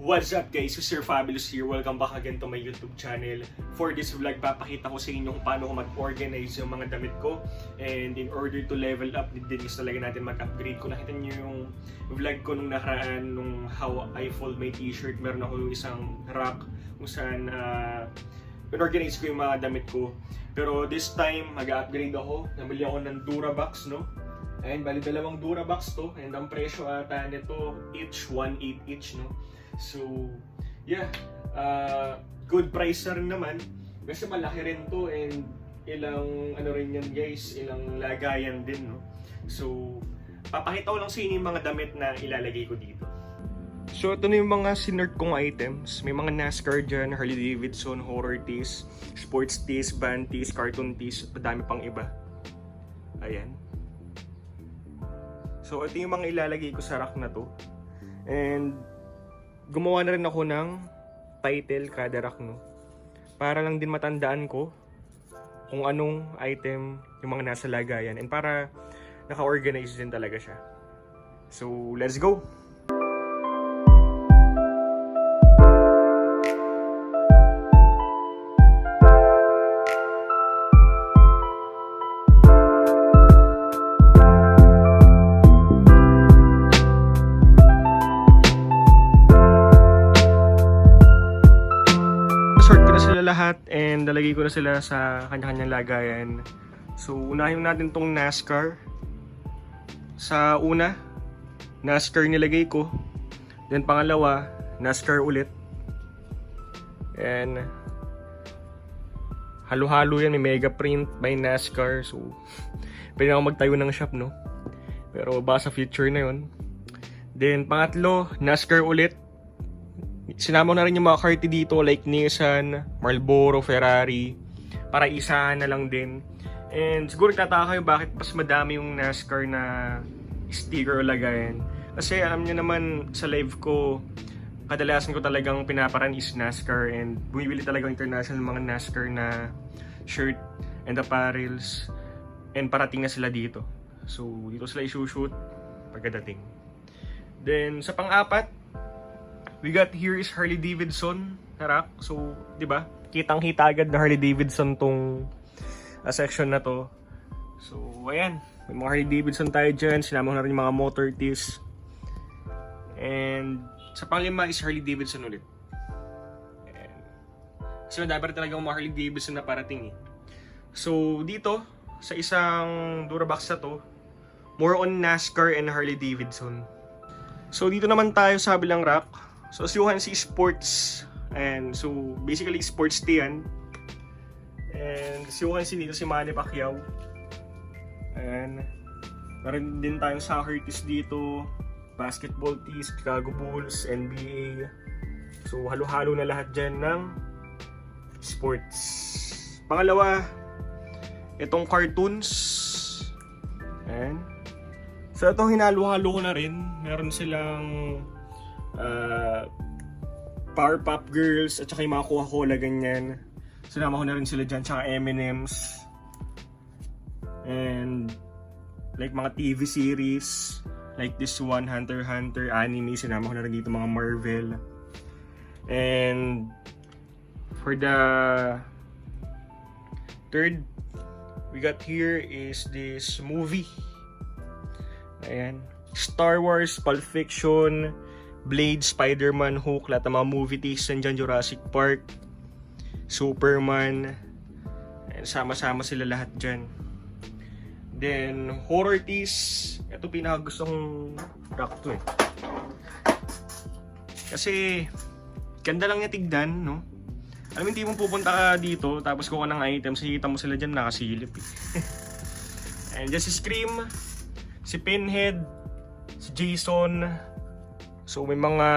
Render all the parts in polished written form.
What's up guys? So Sir Fabulous here. Welcome back again to my YouTube channel. For this vlog, papakita ko sa inyo kung paano ko mag-organize yung mga damit ko. And in order to level up, din is talaga natin mag-upgrade. Kung nakita nyo yung vlog ko nung nakaraan, nung how I fold my t-shirt, meron ako yung isang rack kung saan in-organize ko yung mga damit ko. Pero this time, mag-upgrade ako. Nabili ako ng Durabox, no? Ayan, bali dalawang Durabox to. And ang presyo ata nito, each 1.8 each, no? So, yeah, good price na rin naman kasi malaki rin to and ilang ano rin yan guys, ilang lagayan din, no? So, papakita ko lang sa inyo yung mga damit na ilalagay ko dito. So, ito na yung mga sinert kong items. May mga NASCAR dyan, Harley Davidson, horror tees, sports tees, band tees, cartoon tees, madami pang iba. Ayan. So, ito yung mga ilalagay ko sa rack na to. And gumawa na rin ako ng title kada rack, no? Para lang din matandaan ko kung anong item yung mga nasa lagayan and para naka-organize din talaga siya. So, let's go! Sort ko na sila lahat and nalagay ko na sila sa kanya-kanyang lagayan. So, unahin natin tong NASCAR. Sa una, NASCAR nilagay ko. Then pangalawa, NASCAR ulit. And halo-halo yan, may mega print by NASCAR. So, pwede ako magtayo ng shop, no? Pero baka sa future na yun. Then pangatlo, NASCAR ulit. Sinama na rin yung mga karte dito like Nissan, Marlboro, Ferrari para isahan na lang din. And siguro tataka kayo bakit mas madami yung NASCAR na sticker o lagayan. Kasi alam niyo naman sa live ko, kadalasan ko talagang pinaparan is NASCAR and bumibili talaga international mga NASCAR na shirt and apparels and parating na sila dito. So dito sila isushoot pagkadating. Then sa pang-apat, we got here is Harley Davidson na rack. So, di ba? Kitang-kita agad na Harley Davidson tong section na to. So, ayan. May mga Harley Davidson tayo dyan. Sinama ko na rin yung mga motor tees. And sa panglima is Harley Davidson ulit. Ayan. Kasi madami rin talaga yung mga Harley Davidson na parating eh. So, dito, sa isang Durabox na to, more on NASCAR and Harley Davidson. So, dito naman tayo sa bilang rack. So as you can see, sports. And so basically sports tee yan. And as you can see dito si Manny Pacquiao. And meron din tayong soccer tees dito, basketball tees, Chicago Bulls, NBA. So halo-halo na lahat dyan ng sports. Pangalawa, itong cartoons. And so ito hinalo-halo ko na rin. Meron silang Powerpuff Girls at saka yung mga Coca-Cola ganyan. Sinama ko na rin sila dyan, tsaka M&M's and like mga TV series like this one, Hunter x Hunter, anime, sinama ko na rin dito mga Marvel. And for the third we got here is this movie. Ayan, Star Wars, Pulp Fiction, Blade, Spider-Man, Hulk, lahat ng mga movie tees nandyan, Jurassic Park, Superman, and sama-sama sila lahat dyan. Then, horror tees, ito pinakagusto kong rack to eh. Kasi, ganda lang niya tignan, no? Alam mo, hindi mo pupunta ka dito, tapos kuha ng items, nakikita mo sila dyan, nakasilip eh. And just si Scream, si Pinhead, si Jason. So may mga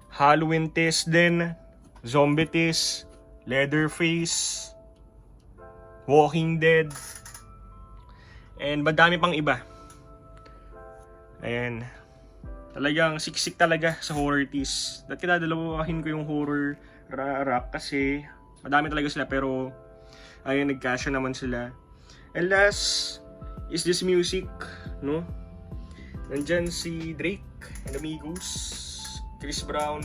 Halloween tees din, zombie tees, Leatherface, Walking Dead, and madami pang iba. Ayan. Talagang siksik talaga sa horror tees. Dati dadalawahin ko yung horror rack kasi madami talaga sila pero ayun, nagkasya naman sila. And last is this music, no? Nandyan si Drake and Amigos, Chris Brown,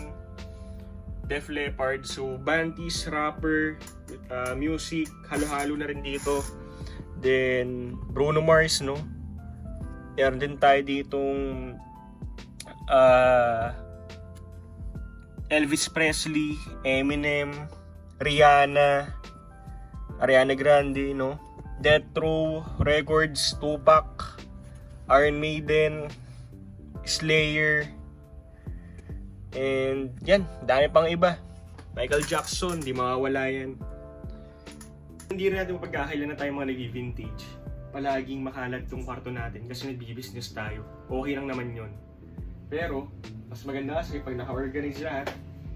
Def Leppard. So, Bantis, rapper, music, halo-halo na rin dito. Then, Bruno Mars, no? Meron din tayo ditong Elvis Presley, Eminem, Rihanna, Ariana Grande, no? Death Row Records, Tupac, Iron Maiden, Slayer, and yan, dami pang iba. Michael Jackson, di mawawala yan. Hindi rin natin mapagkakailan na tayo mga nag-vintage. Palaging makalat tong kwarto natin kasi nag-business tayo. Okay lang naman yon. Pero, mas maganda kasi pag naka-organize lahat,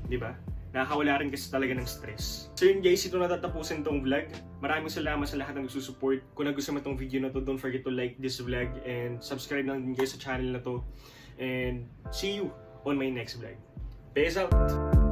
di ba? Nakakawala rin kasi talaga ng stress. So yun guys, ito natatapusin tong vlog. Maraming salamat sa lahat ng nagsusupport. Kung nagustuhan mo tong video na to, don't forget to like this vlog and subscribe na din guys sa channel na to. And see you on my next vlog. Peace out!